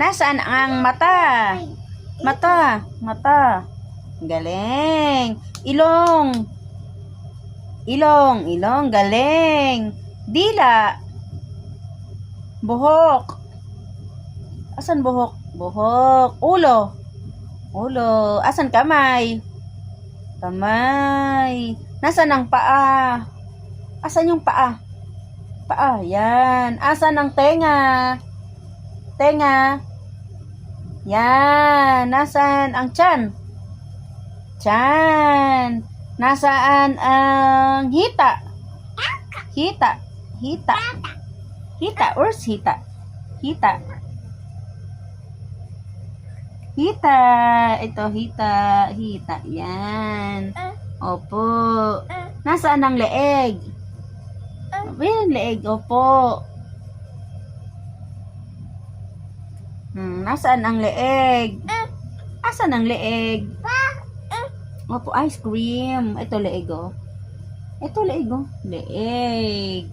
Nasaan ang mata? Mata. Mata. Galing. Ilong. Ilong. Ilong. Galing. Dila. Buhok. Asan buhok? Buhok. Ulo. Ulo. Asan kamay? Kamay. Nasaan ang paa? Asan yung paa? Paa. Yan. Asan ang tenga? Tenga. Yan. Nasaan ang tiyan? Tiyan. Nasaan ang hita? Hita. Hita. Hita. Where's hita? Hita. Hita. Ito, hita. Hita. Yan. Opo. Nasaan ang leeg? Ayan, leeg. Opo. Nasaan ang leeg? Asan ang leeg? Opo, ice cream. Ito, leeg, oh. Ito, leeg, oh. Leeg.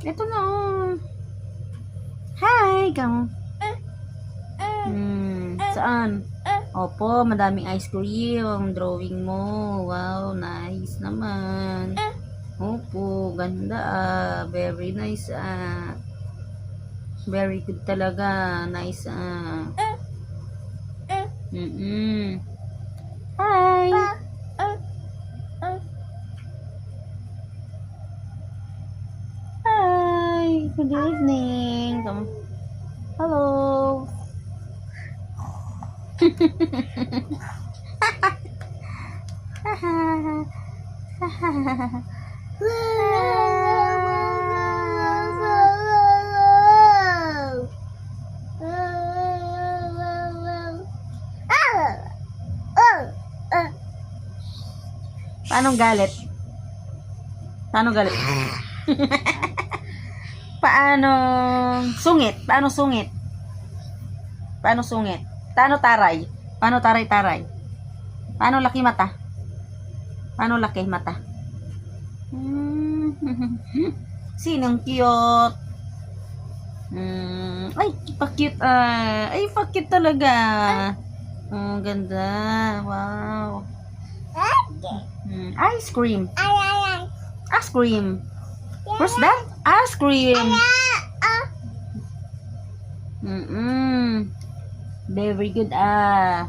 Ito na, oh. Hi, come. Saan? Opo, madaming ice cream. Drawing mo. Wow, nice naman. Opo, ganda ah. Very nice ah. Very good talaga. Nice ah. Hi. Hi. Good evening. Come. Hello. Paano galit? Paano galit? Paano sungit? Paano sungit? Paano sungit? Paano taray? Paano taray-taray? Paano laki mata? Paano laki mata? Sinong cute? Ay, pa-cute ah. Ay, pa-cute talaga. Oh, ganda. Wow. Ice cream. Ice cream. What's that? Ice cream. Very good ah.